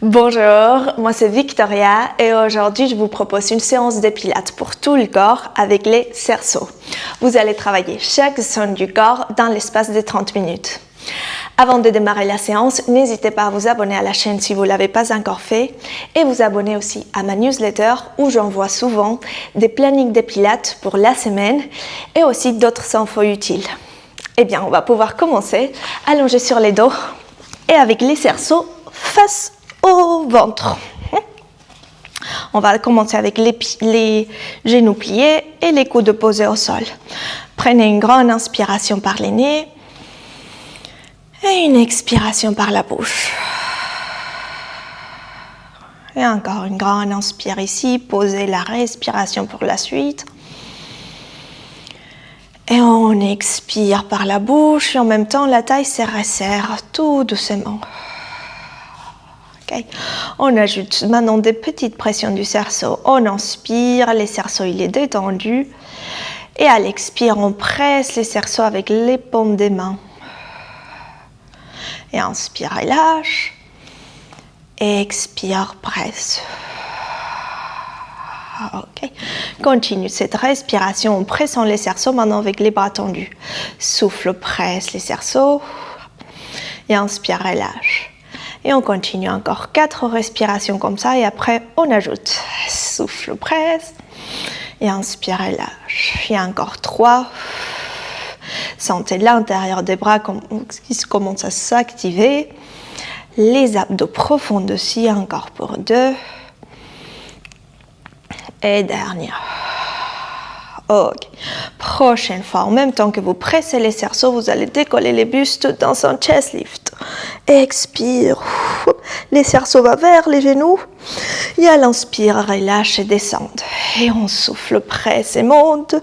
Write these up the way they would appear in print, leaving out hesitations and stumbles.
Bonjour, moi c'est Victoria et aujourd'hui je vous propose une séance de pilates pour tout le corps avec les cerceaux. Vous allez travailler chaque zone du corps dans l'espace de 30 minutes. Avant de démarrer la séance, n'hésitez pas à vous abonner à la chaîne si vous ne l'avez pas encore fait et vous abonner aussi à ma newsletter où j'envoie souvent des plannings de pilates pour la semaine et aussi d'autres infos utiles. Eh bien, on va pouvoir commencer allongé sur les dos et avec les cerceaux face au ventre. On va commencer avec les genoux pliés et les coudes posés au sol. Prenez une grande inspiration par les nez et une expiration par la bouche. Et encore une grande inspire ici, posez la respiration pour la suite. Et on expire par la bouche et en même temps la taille se resserre tout doucement. Okay. On ajoute maintenant des petites pressions du cerceau. On inspire, les cerceaux il est détendu. Et à l'expire, on presse les cerceaux avec les paumes des mains. Et inspire et lâche. Et expire, presse. Okay. Continue cette respiration en pressant les cerceaux maintenant avec les bras tendus. Souffle, presse les cerceaux. Et inspire et lâche. Et on continue encore 4 respirations comme ça et après on ajoute souffle, presse et inspire et lâche. Et encore 3. Sentez l'intérieur des bras qui commence à s'activer. Les abdos profonds aussi, encore pour 2. Et dernière. Ok. Prochaine fois, en même temps que vous pressez les cerceaux, vous allez décoller les bustes dans un chest lift. Expire. Les cerceaux vont vers les genoux. Et à l'inspire, relâche et descend. Et on souffle, presse et monte.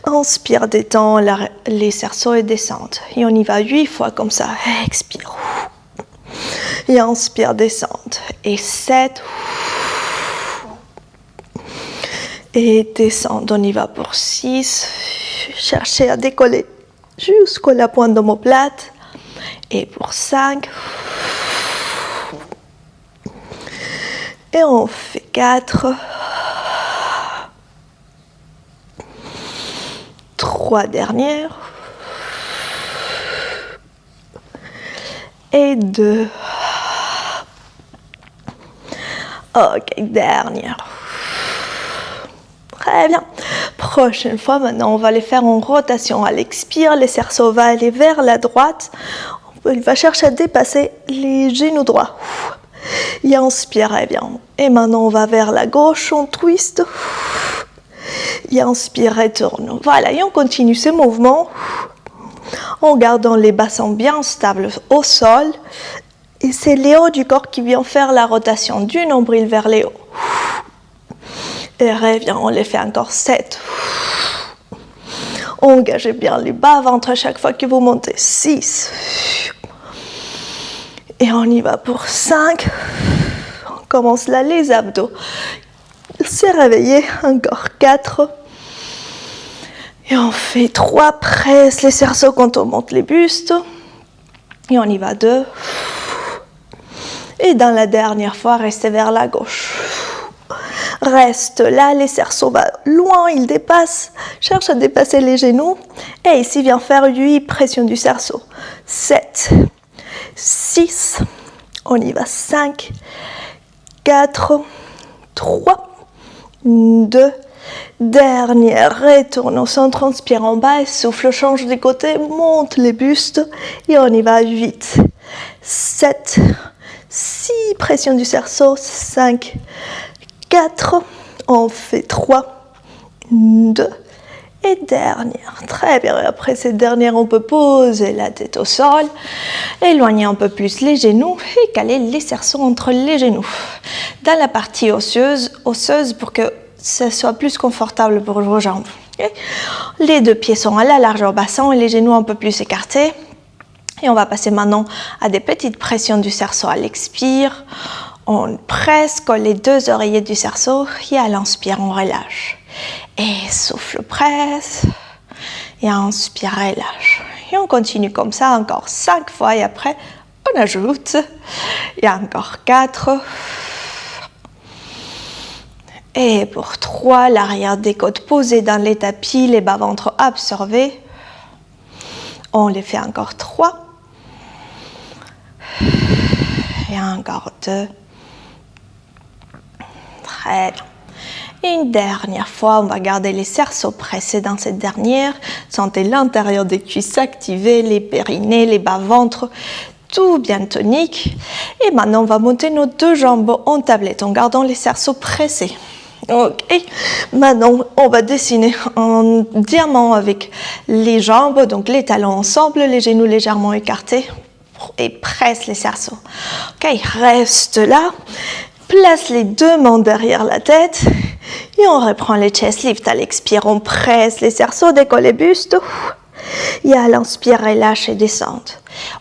Inspire, détend les cerceaux et descend. Et on y va 8 fois comme ça. Expire. Et inspire, descend. Et 7. Et descend, on y va pour 6. Cherchez à décoller jusqu'à la pointe d'omoplate. Et pour 5. Et on fait 4. 3 dernières. Et 2. Ok, dernière. Très bien. Prochaine fois, maintenant, on va les faire en rotation. À l'expire, les cerceaux vont aller vers la droite. Il va chercher à dépasser les genoux droits. Et inspire, et bien. Et maintenant, on va vers la gauche, on twist. Et inspire, et tourne. Voilà, et on continue ce mouvement en gardant les bassins bien stables au sol. Et c'est les hauts du corps qui vient faire la rotation du nombril vers les hauts. Et reviens, on les fait encore 7. Engagez bien les bas ventre chaque fois que vous montez. 6. Et on y va pour 5. On commence là les abdos. C'est réveillé. Encore 4. Et on fait 3. Presse les cerceaux quand on monte les bustes. Et on y va 2. Et dans la dernière fois, restez vers la gauche. Reste là, les cerceaux vont loin, ils dépassent. Cherche à dépasser les genoux. Et ici, viens faire 8 pressions du cerceau. 7, 6, on y va 5, 4, 3, 2, dernière. Retourne au centre, inspire en bas et souffle, change de côté, monte les bustes. Et on y va 8, 7, 6 pressions du cerceau, 5, 4, on fait 3, 2 et dernière. Très bien, après cette dernière, on peut poser la tête au sol, éloigner un peu plus les genoux et caler les cerceaux entre les genoux. Dans la partie osseuse pour que ce soit plus confortable pour vos jambes. Okay. Les 2 pieds sont à la largeur bassin et les genoux un peu plus écartés. Et on va passer maintenant à des petites pressions du cerceau à l'expire. On presse, colle les 2 oreillers du cerceau et à l'inspire, on relâche. Et souffle, presse. Et inspire, relâche. Et on continue comme ça encore 5 fois et après, On ajoute. Il y a encore 4. Et pour 3, l'arrière des côtes posées dans les tapis, les bas-ventres absorbés. On les fait encore 3. Et encore 2. Très bien. Une dernière fois, on va garder les cerceaux pressés dans cette dernière. Sentez l'intérieur des cuisses s'activer, les périnées, les bas-ventres, tout bien tonique. Et maintenant, on va monter nos 2 jambes en tablette en gardant les cerceaux pressés. Ok, maintenant on va dessiner un diamant avec les jambes, donc les talons ensemble, les genoux légèrement écartés et presse les cerceaux. Ok, reste là, place les 2 mains derrière la tête et on reprend les chest lifts. À l'expire, on presse les cerceaux, décolle les bustes. Et à l'inspire, relâche et descend.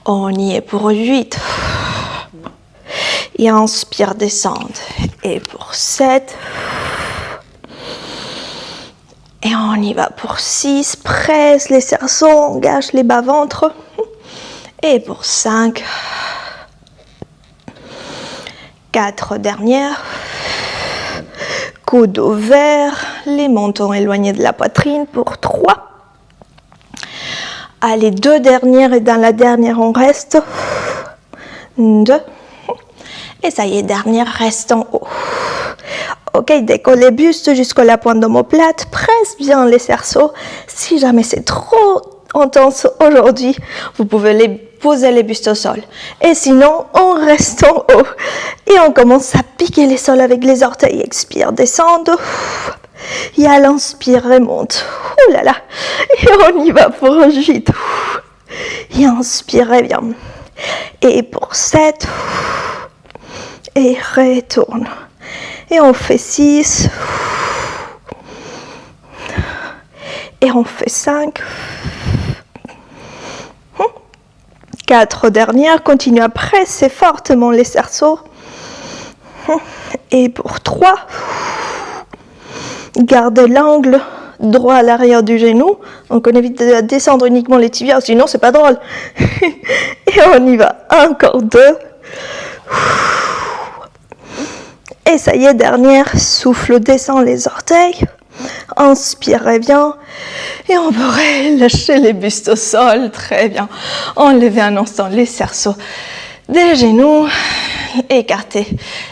On y est pour 8. Et inspire, descend. Et pour 7. Et on y va pour 6. Presse les cerceaux, engage les bas-ventres. Et pour 5. 4 dernières. Coude ouvert, les mentons éloignés de la poitrine pour 3. Allez, 2 dernières et dans la dernière on reste. 2. Et ça y est, dernière reste en haut. Ok, décolle les bustes jusqu'à la pointe d'omoplate, presse bien les cerceaux. Si jamais c'est trop intense aujourd'hui, vous pouvez poser les bustes au sol. Et sinon, on reste en haut. Et on commence à piquer les sols avec les orteils. Expire, descendre. Et à l'inspire, remonte. Ouh là là. Et on y va pour 8. Et inspire, reviens. Et pour 7. Et retourne. Et on fait 6. Et on fait 5. 4 dernières. Continue à presser fortement les cerceaux. Et pour 3. Gardez l'angle droit à l'arrière du genou. Donc on évite de descendre uniquement les tibias, sinon c'est pas drôle. Et on y va. Encore 2. Et ça y est, dernière, souffle, descend les orteils, inspire, revient, et on peut relâcher les bustes au sol, très bien. Enlevez un instant les cerceaux des genoux, écartez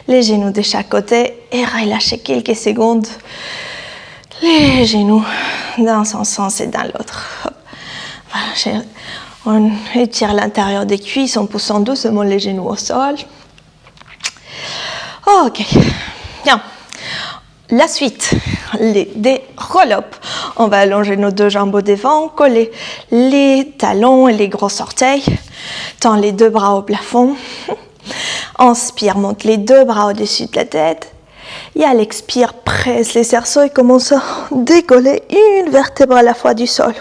les genoux de chaque côté et relâchez quelques secondes les genoux dans un sens et dans l'autre. Voilà, on étire l'intérieur des cuisses en poussant doucement les genoux au sol. Ok, bien. La suite, des roll-up. On va allonger nos 2 jambes au devant, coller les talons et les gros orteils. Tends les 2 bras au plafond. Inspire, monte les 2 bras au-dessus de la tête. Et à l'expire, presse les cerceaux et commence à décoller une vertèbre à la fois du sol.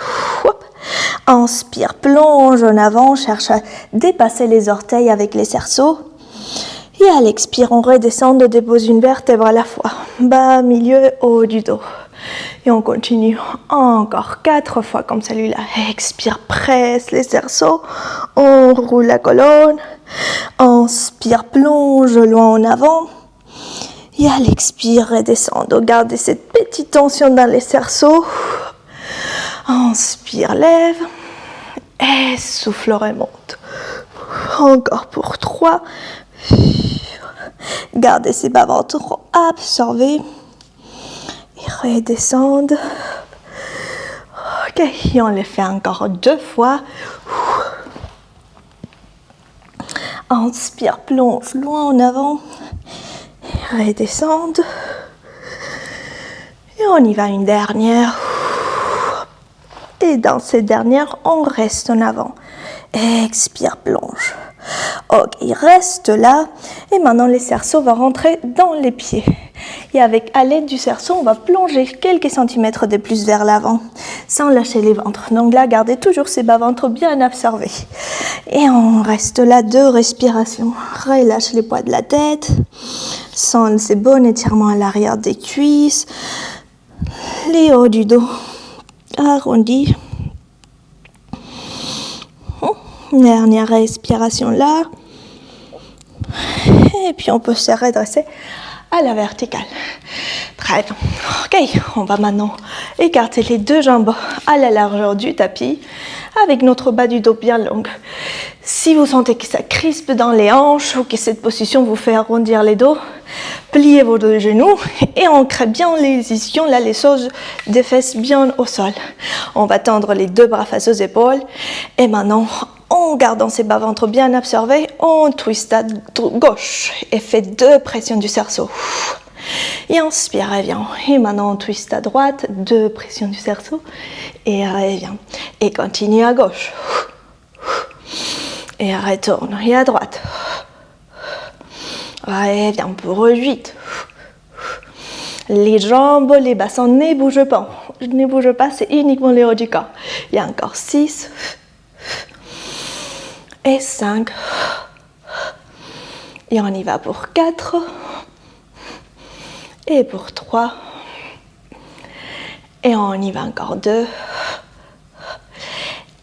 Inspire, plonge en avant, cherche à dépasser les orteils avec les cerceaux. Et à l'expire, on redescend, on dépose une vertèbre à la fois. Bas, milieu, haut du dos. Et on continue encore 4 fois comme celui-là. Expire, presse les cerceaux. On roule la colonne. Inspire, plonge loin en avant. Et à l'expire, redescend. Gardez cette petite tension dans les cerceaux. Inspire, lève. Et souffle, remonte. Encore pour 3. Gardez ces bas-ventres absorbés et redescendent. Ok, et on les fait encore 2 fois. Inspire, plonge loin en avant et redescendent. Et on y va une dernière. Et dans cette dernière, on reste en avant. Expire, plonge. Ok, il reste là. Et maintenant, les cerceaux vont rentrer dans les pieds. Et avec, à l'aide du cerceau, on va plonger quelques centimètres de plus vers l'avant, sans lâcher les ventres. Donc là, gardez toujours ces bas-ventres bien absorbés. Et on reste là, 2 respirations. Relâche les poids de la tête. Sens ces bons étirements à l'arrière des cuisses. Les hauts du dos arrondis. Dernière respiration là. Et puis on peut se redresser à la verticale. Très bien. Ok, on va maintenant écarter les deux jambes à la largeur du tapis avec notre bas du dos bien long. Si vous sentez que ça crispe dans les hanches ou que cette position vous fait arrondir les dos, pliez vos deux genoux et ancrez bien les ischions, là les choses des fesses bien au sol. On va tendre les deux bras face aux épaules et maintenant, en gardant ses bas-ventres bien absorbés, on twist à gauche et fait deux pressions du cerceau. Et inspire, revient. Et maintenant, on twist à droite, deux pressions du cerceau et revient. Et continue à gauche. Et retourne. Et à droite. Revient pour 8. Les jambes, les bassins ne bougent pas. Ne bougent pas, c'est uniquement les hauts du corps. Il y a encore 6. Et 5. Et on y va pour 4. Et pour 3. Et on y va encore 2.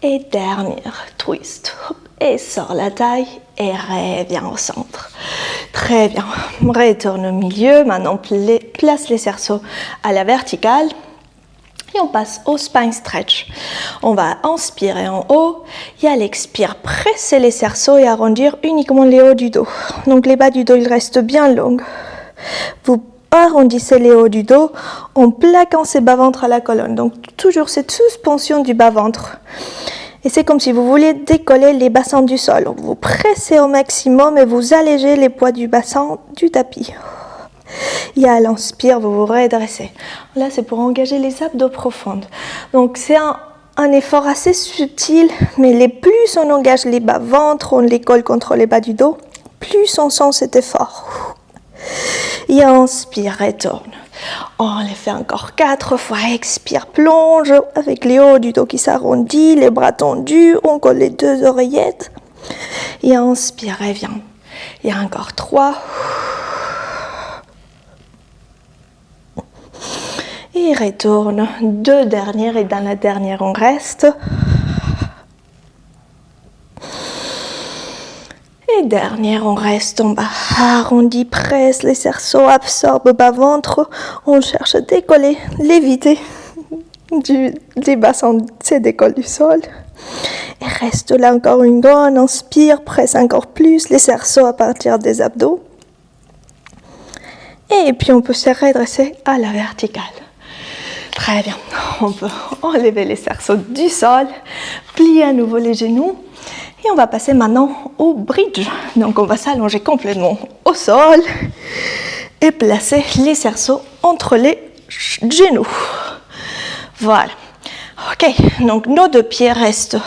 Et dernière twist. Et sort la taille et reviens au centre. Très bien. Retourne au milieu. Maintenant, place les cerceaux à la verticale. Et on passe au spine stretch. On va inspirer en haut et à l'expire, presser les cerceaux et arrondir uniquement les hauts du dos. Donc les bas du dos, ils restent bien longs. Vous arrondissez les hauts du dos en plaquant ses bas-ventres à la colonne. Donc toujours cette suspension du bas-ventre. Et c'est comme si vous vouliez décoller les bassins du sol. Vous pressez au maximum et vous allégez les poids du bassin du tapis. Et à l'inspire, vous vous redressez. Là, c'est pour engager les abdos profondes. Donc, c'est un effort assez subtil, mais les plus on engage les bas-ventres, on les colle contre les bas du dos, plus on sent cet effort. Et inspire, retourne. On les fait encore 4 fois. Expire, plonge avec les hauts du dos qui s'arrondit, les bras tendus, on colle les deux oreillettes. Et inspire, reviens. Et encore 3. Et retourne. 2 dernières et dans la dernière on reste. Et dernière on reste en bas. Arrondi, presse les cerceaux, absorbe bas-ventre. On cherche à décoller, l'éviter des bassins, c'est décolle du sol. Et reste là encore une grande. Inspire, presse encore plus les cerceaux à partir des abdos. Et puis on peut se redresser à la verticale. Très bien, on peut enlever les cerceaux du sol, plier à nouveau les genoux et on va passer maintenant au bridge. Donc on va s'allonger complètement au sol et placer les cerceaux entre les genoux. Voilà. Ok, donc nos deux pieds restent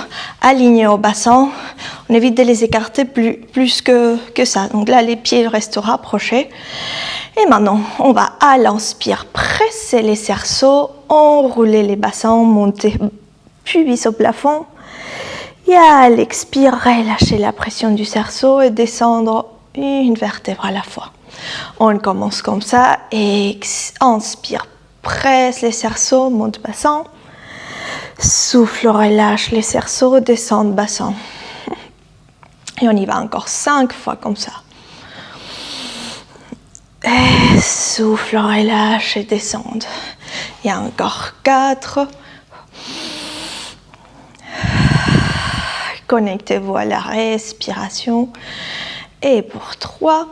alignés au bassin. On évite de les écarter plus que ça. Donc là, les pieds restent rapprochés. Et maintenant, on va à l'inspire presser les cerceaux, enrouler les bassins, monter pubis au plafond. Et à l'expire, relâcher la pression du cerceau et descendre une vertèbre à la fois. On commence comme ça. Et inspire, presse les cerceaux, monte bassin. Souffle, relâche les cerceaux, descend bassin. Et on y va encore 5 fois comme ça. Et souffle, relâche et descend. Il y a encore 4. Connectez-vous à la respiration. Et pour 3.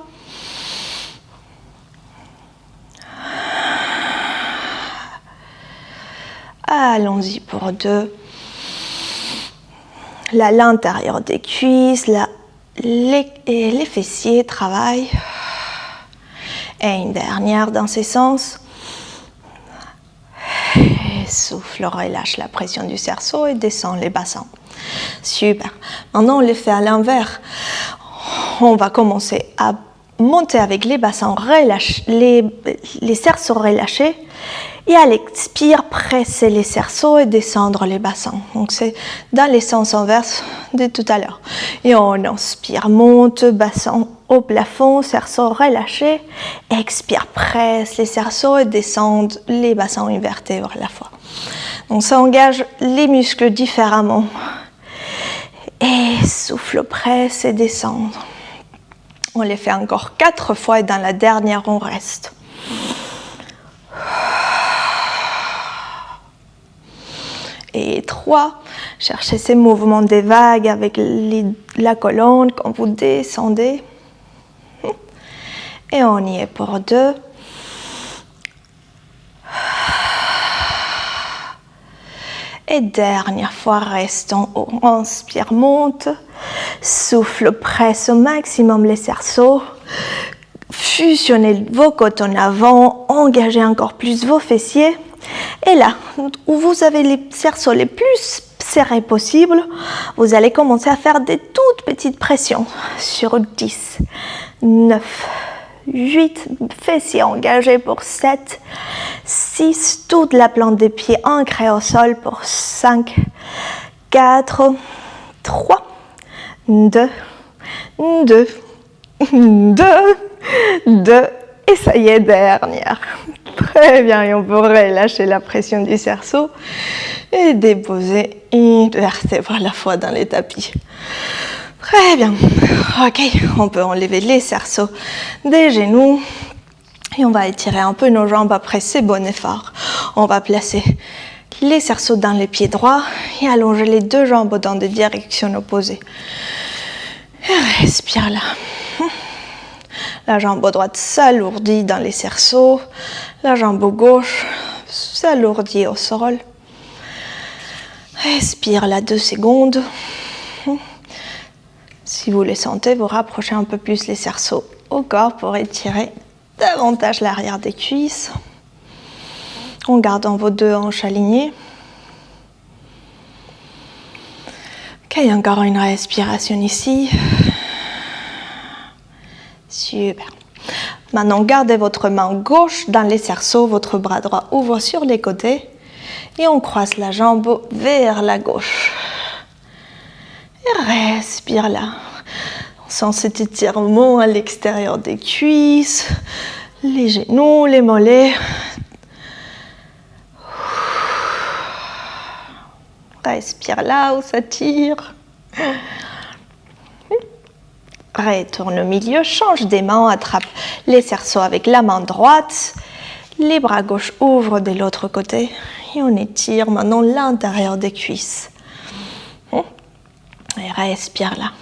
Allons-y pour 2. Là, l'intérieur des cuisses, là, les fessiers travaillent. Et une dernière dans ces sens. Et souffle, relâche la pression du cerceau et descend les bassins. Super. Maintenant, on les fait à l'inverse. On va commencer à monter avec les bassins, les cerceaux relâchés. Et à l'expire, presser les cerceaux et descendre les bassins. Donc c'est dans les sens inverses de tout à l'heure. Et on inspire, monte, bassin au plafond, cerceaux relâchés. Expire, presse les cerceaux et descendent les bassins une vertèbre à la fois. Donc ça engage les muscles différemment. Et souffle, presse et descendre. On les fait encore 4 fois et dans la dernière, on reste. Et 3, cherchez ces mouvements des vagues avec la colonne quand vous descendez. Et on y est pour 2. Et dernière fois, reste en haut. Inspire, monte. Souffle, presse au maximum les cerceaux. Fusionnez vos côtes en avant. Engagez encore plus vos fessiers. Et là, où vous avez les cerceaux les plus serrés possible, vous allez commencer à faire des toutes petites pressions sur 10, 9, 8, fessiers engagés pour 7, 6, toute la plante des pieds ancrée au sol pour 5, 4, 3, 2, 2, 2, 2, et ça y est, dernière. Très bien, et on peut relâcher la pression du cerceau et déposer une vertèbre à la fois dans les tapis. Très bien. Ok, on peut enlever les cerceaux des genoux et on va étirer un peu nos jambes après ces bons efforts. On va placer les cerceaux dans les pieds droits et allonger les 2 jambes dans des directions opposées. Et respire là. La jambe droite s'alourdit dans les cerceaux, la jambe gauche s'alourdit au sol. Respire là 2 secondes. Si vous les sentez, vous rapprochez un peu plus les cerceaux au corps pour étirer davantage l'arrière des cuisses. En gardant vos 2 hanches alignées. Ok, encore une respiration ici. Super. Maintenant, gardez votre main gauche dans les cerceaux, votre bras droit ouvre sur les côtés et on croise la jambe vers la gauche. Et respire là. On sent cet étirement à l'extérieur des cuisses, les genoux, les mollets. Respire là où ça tire. Retourne au milieu, change des mains, attrape les cerceaux avec la main droite. Les bras gauche ouvrent de l'autre côté. Et on étire maintenant l'intérieur des cuisses. Et respire là.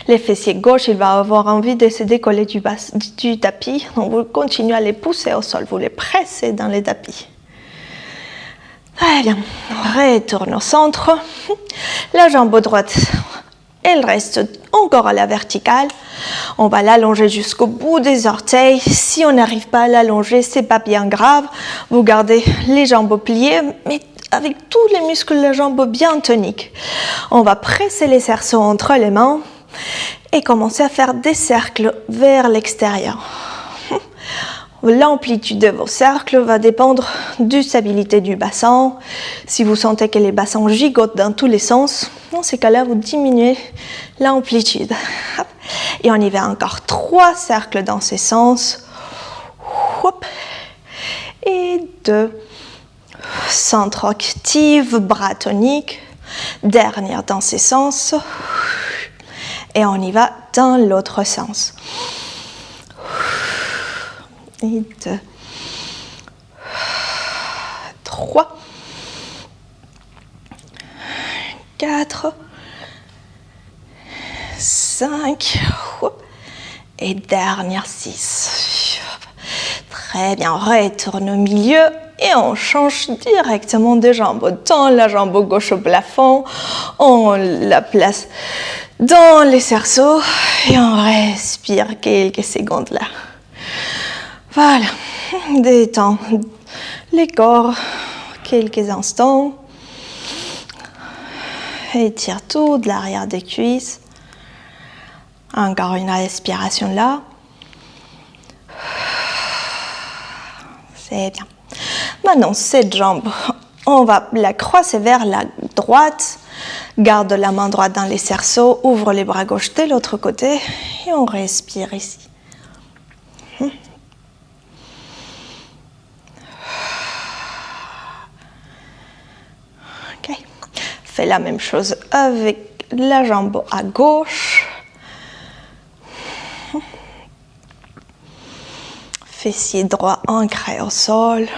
Les fessiers gauche, il va avoir envie de se décoller du tapis. Donc vous continuez à les pousser au sol, vous les pressez dans les tapis. Très bien. Retourne au centre. La jambe droite, elle reste encore à la verticale. On va l'allonger jusqu'au bout des orteils. Si on n'arrive pas à l'allonger, c'est pas bien grave. Vous gardez les jambes pliées, mais avec tous les muscles de la jambe bien toniques. On va presser les cerceaux entre les mains et commencer à faire des cercles vers l'extérieur. L'amplitude de vos cercles va dépendre de la stabilité du bassin. Si vous sentez que les bassins gigotent dans tous les sens, dans ces cas-là, vous diminuez l'amplitude. Et on y va encore 3 cercles dans ces sens. Et 2. Centre actif, bras tonique. Dernière dans ces sens. Et on y va dans l'autre sens. Et 2, 3, 4, 5, et dernière 6. Très bien, retourne au milieu et on change directement de jambe. On tend la jambe gauche au plafond, on la place dans les cerceaux et on respire quelques secondes là. Voilà, détends les corps quelques instants. Étire tout de l'arrière des cuisses. Encore une respiration là. C'est bien. Maintenant, cette jambe, on va la croiser vers la droite. Garde la main droite dans les cerceaux. Ouvre les bras gauche de l'autre côté. Et on respire ici. Fais la même chose avec la jambe à gauche. Fessier droit ancré au sol.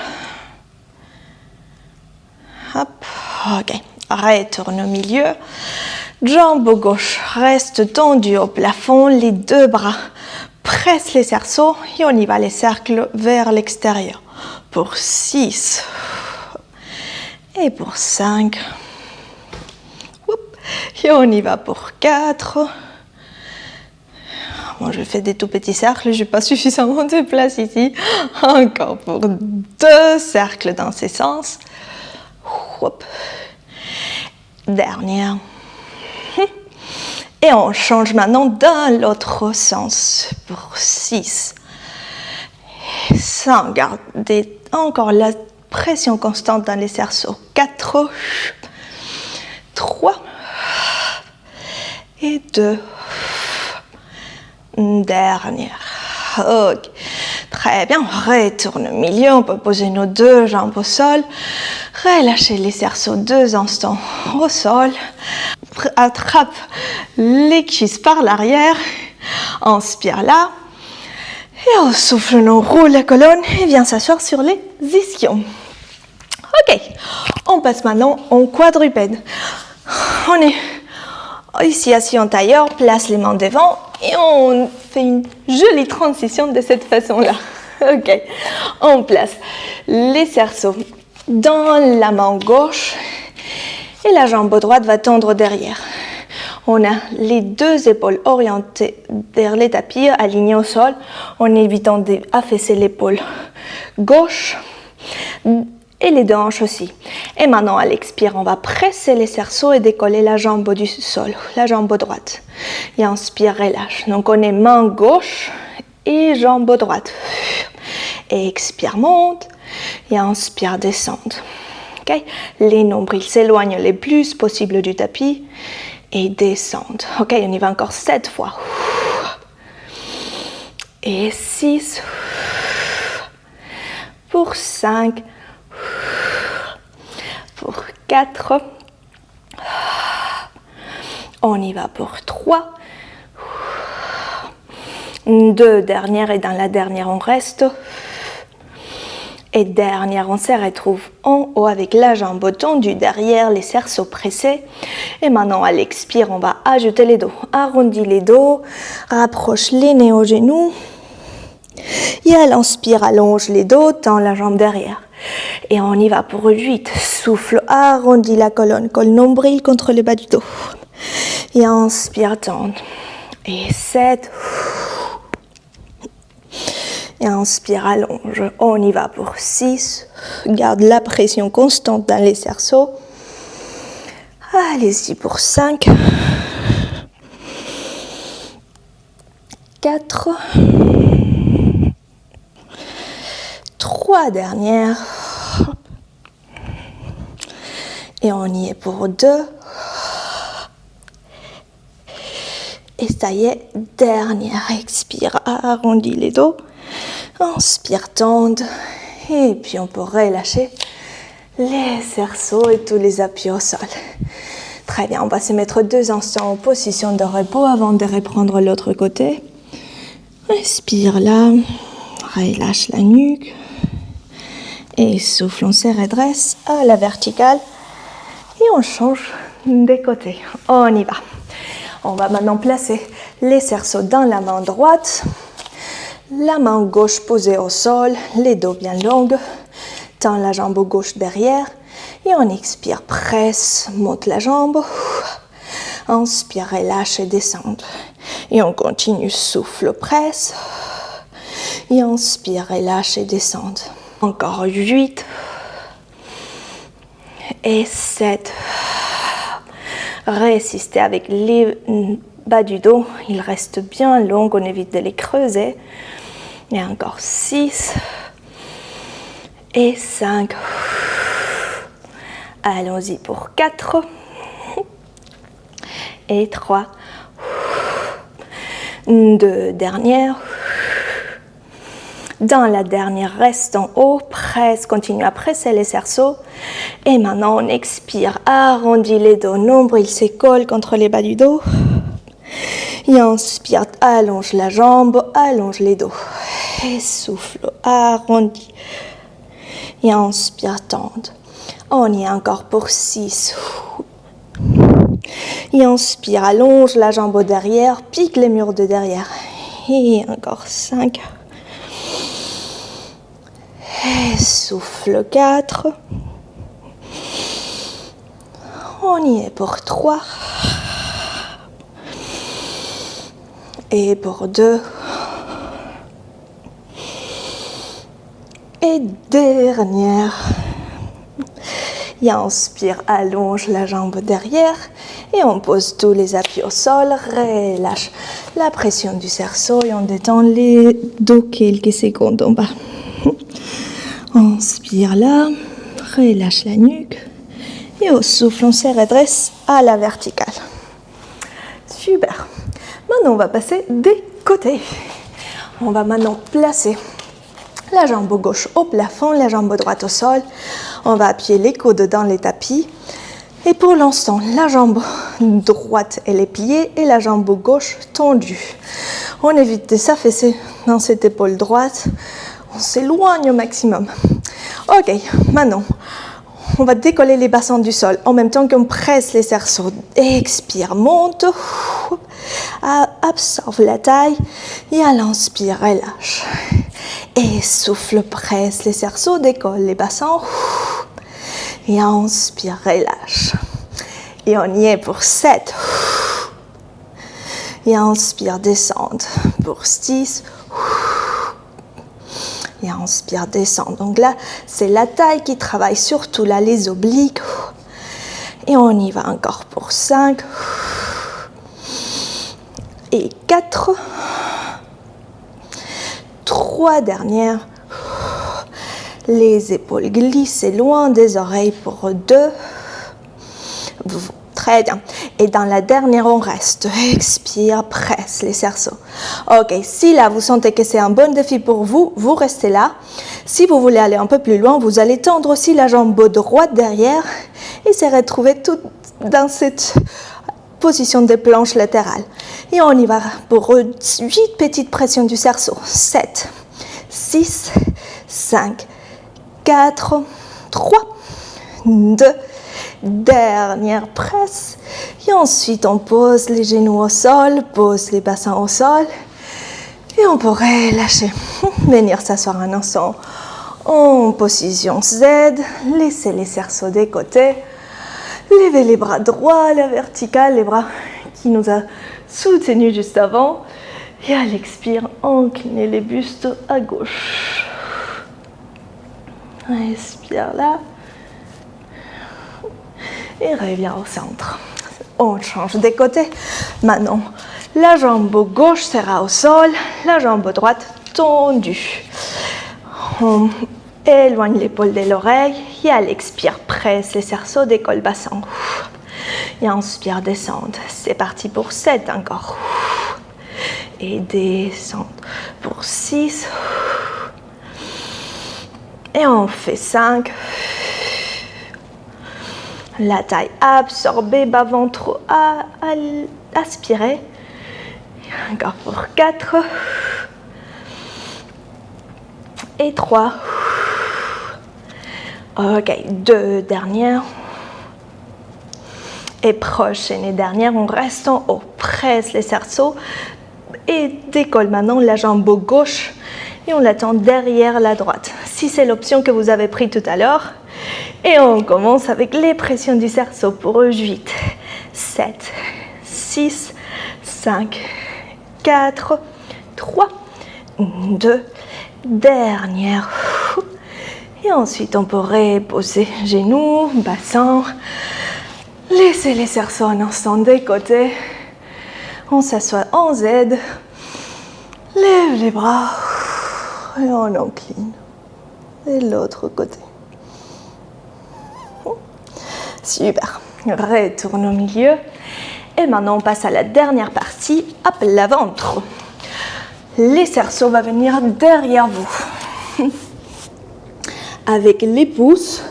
Hop, ok. Retourne au milieu. Jambe gauche reste tendue au plafond. Les deux bras pressent les cerceaux et on y va les cercles vers l'extérieur. Pour 6 et pour 5. Et on y va pour 4. Bon, je fais des tout petits cercles, je n'ai pas suffisamment de place ici. Encore pour 2 cercles dans ces sens. Hop. Dernière. Et on change maintenant dans l'autre sens pour 6. Sans garder encore la pression constante dans les cerceaux. 4, 3 et 2. Dernière. Ok. Très bien. On retourne au milieu. On peut poser nos 2 jambes au sol. Relâchez les cerceaux 2 instants au sol. Attrape les cuisses par l'arrière. Inspire là. Et on souffle, on roule la colonne et vient s'asseoir sur les ischions. Ok. On passe maintenant en quadrupède. On est ici assis en tailleur, place les mains devant et on fait une jolie transition de cette façon-là. Ok. On place les cerceaux dans la main gauche et la jambe droite va tendre derrière. On a les 2 épaules orientées vers les tapis, alignées au sol, en évitant d'affaisser l'épaule gauche et les 2 hanches aussi. Et maintenant, à l'expire, on va presser les cerceaux et décoller la jambe du sol, la jambe droite. Et inspire, relâche. Donc, on est main gauche et jambe droite. Et expire, monte. Et inspire, descendre. Okay? Les nombrils s'éloignent le plus possible du tapis et descendent. Ok, on y va encore 7 fois. Et 6. Pour 5. Pour 4. On y va pour 3. 2 dernières et dans la dernière on reste. Et dernière, on se retrouve en haut avec la jambe tendue derrière, les cerceaux pressés. Et maintenant, à l'expire, on va ajouter les dos. Arrondis les dos, rapproche les nez aux genoux. Et à l'inspire, allonge les dos, tends la jambe derrière. Et on y va pour 8. Souffle, arrondis la colonne, colle nombril contre le bas du dos. Et inspire, tend. Et 7. Et inspire, allonge. On y va pour 6. Garde la pression constante dans les cerceaux. Allez-y pour 5. 4. 3 dernières. Et on y est pour 2. Et ça y est, dernière. Expire, arrondis les dos. Inspire, tende. Et puis on peut relâcher les cerceaux et tous les appuis au sol. Très bien, on va se mettre 2 instants en position de repos avant de reprendre l'autre côté. Inspire là, relâche la nuque. Et souffle, on se redresse à la verticale. Et on change de côté. On y va. On va maintenant placer les cerceaux dans la main droite. La main gauche posée au sol, les dos bien longues. Tends la jambe gauche derrière. Et on expire, presse, monte la jambe. Inspire, relâche et descend. Et on continue, souffle, presse. Et inspire, relâche et descend. Encore 8. Et 7. Résistez avec les bas du dos. Ils restent bien longs, on évite de les creuser. Et encore 6. Et 5. Allons-y pour 4. Et 3. 2 dernières. Dans la dernière, reste en haut, presse, continue à presser les cerceaux. Et maintenant, on expire, arrondis les dos, nombril se colle contre les bas du dos. Et inspire, allonge la jambe, allonge les dos. Et souffle, arrondi. Et inspire, tendre. On y est encore pour 6. Et inspire, allonge la jambe au derrière, pique les murs de derrière. Et encore 5. Et souffle, 4. On y est pour 3. Et pour 2. Et dernière. Et inspire, allonge la jambe derrière. Et on pose tous les appuis au sol. Relâche la pression du cerceau et on détend les dos quelques secondes en bas. Inspire là. Relâche la nuque. Et au souffle, on se redresse à la verticale. Super. Maintenant, on va passer des côtés. On va maintenant placer la jambe gauche au plafond, la jambe droite au sol. On va appuyer les coudes dans les tapis. Et pour l'instant, la jambe droite, elle est pliée et la jambe gauche tendue. On évite de s'affaisser dans cette épaule droite. On s'éloigne au maximum. Ok, maintenant, on va décoller les bassins du sol en même temps qu'on presse les cerceaux. Expire, monte. Absorbe la taille. Et à l'inspire, relâche. Et souffle, presse les cerceaux, décolle les bassins. Et inspire, relâche. Et on y est pour 7. Et inspire, descendre pour 6. Et inspire, descendre. Donc là, c'est la taille qui travaille, surtout là, les obliques. Et on y va encore pour 5. Et 4. 3 dernières. Les épaules glissent loin des oreilles pour 2. Très bien. Et dans la dernière, on reste. Expire, presse les cerceaux. Ok, si là, vous sentez que c'est un bon défi pour vous, vous restez là. Si vous voulez aller un peu plus loin, vous allez tendre aussi la jambe droite derrière et se retrouver tout dans cette position des planches latérales. Et on y va pour 8 petites pressions du cerceau. 7, 6, 5, 4, 3, 2, dernière presse. Et ensuite, on pose les genoux au sol, pose les bassins au sol. Et on pourrait lâcher, venir s'asseoir un instant en position Z. Laissez les cerceaux des côtés. Levez les bras droits à la verticale, les bras qui nous a soutenus juste avant. Et à l'expire, inclinez les bustes à gauche. Respire là. Et reviens au centre. On change des côtés. Maintenant, la jambe gauche sera au sol, la jambe droite tendue. On éloigne l'épaule de l'oreille et à l'expire, presse les cerceaux, décolle bassin. Et inspire, descendre. C'est parti pour 7 encore. Et descendre pour 6. Et on fait 5. La taille absorbée, bas-ventre aspiré. Encore pour 4. Et 3. Ok, 2 dernières. Et prochaine et dernière, on reste en haut. Presse les cerceaux et décolle maintenant la jambe gauche et on l'attend derrière la droite. Si c'est l'option que vous avez prise tout à l'heure. Et on commence avec les pressions du cerceau pour 8, 7, 6, 5, 4, 3, 2, dernière. Et ensuite, on pourrait poser genoux, bassin. Laissez les cerceaux un instant des côtés. On s'assoit en Z. Lève les bras. Et on incline. Et l'autre côté. Super. Retourne au milieu. Et maintenant, on passe à la dernière partie, à plat ventre. Les cerceaux vont venir derrière vous. Avec les pouces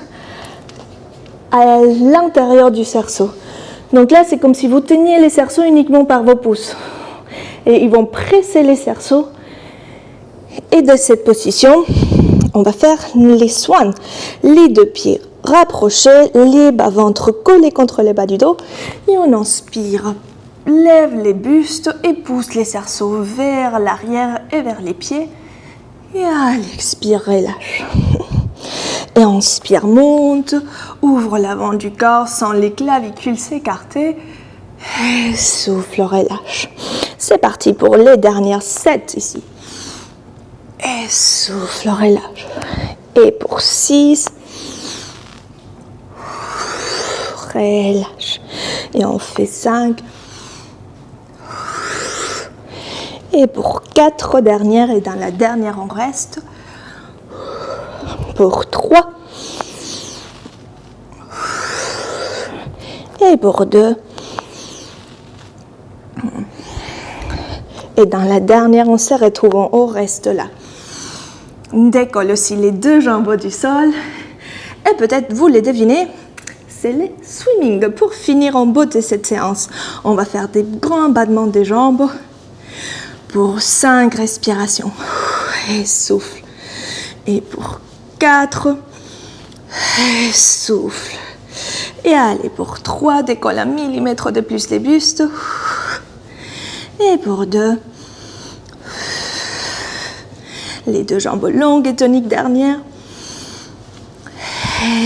à l'intérieur du cerceau. Donc là, c'est comme si vous teniez les cerceaux uniquement par vos pouces. Et ils vont presser les cerceaux. Et de cette position, on va faire les swans. Les deux pieds rapprochés, les bas-ventres collés contre les bas du dos. Et on inspire, lève les bustes et pousse les cerceaux vers l'arrière et vers les pieds. Et à l'expire, relâche. Et inspire, monte, ouvre l'avant du corps sans les clavicules s'écarter. Et souffle, relâche. C'est parti pour les dernières 7 ici. Et souffle, relâche. Et pour 6. Relâche. Et on fait 5. Et pour 4 dernières, et dans la dernière, on reste. Pour 3. Et pour 2. Et dans la dernière, on se retrouve en haut, reste là. Décolle aussi les deux jambes du sol. Et peut-être vous les devinez, c'est les swimming. Pour finir en beauté cette séance, on va faire des grands battements des jambes pour 5 respirations. Et souffle. Et pour 4. Et souffle. Et allez, pour 3, décolle 1 millimètre de plus les bustes. Et pour 2, les deux jambes longues et toniques dernières.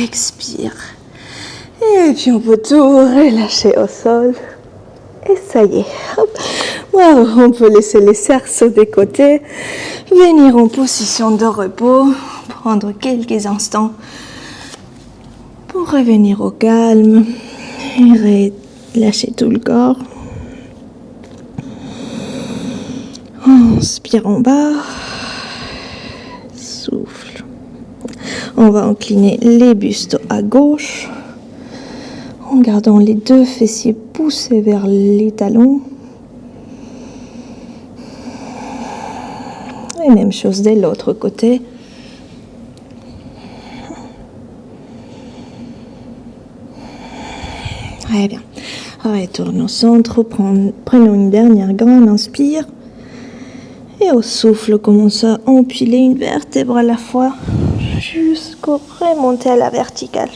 Expire. Et puis on peut tout relâcher au sol. Et ça y est. Hop. Wow, on peut laisser les cerceaux des côtés. Venir en position de repos. Prendre quelques instants pour revenir au calme. Et relâcher tout le corps. Inspire en bas, souffle. On va incliner les bustes à gauche en gardant les deux fessiers poussés vers les talons. Et même chose de l'autre côté. Très bien. Retourne au centre, prenons une dernière grande inspire. Et au souffle, commence à empiler une vertèbre à la fois jusqu'au remonter à la verticale.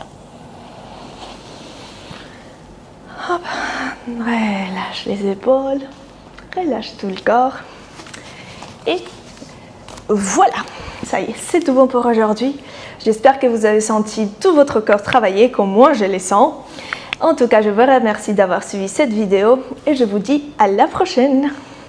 Hop. Relâche les épaules, relâche tout le corps. Et voilà, ça y est, c'est tout bon pour aujourd'hui. J'espère que vous avez senti tout votre corps travailler comme moi je le sens. En tout cas, je vous remercie d'avoir suivi cette vidéo et je vous dis à la prochaine.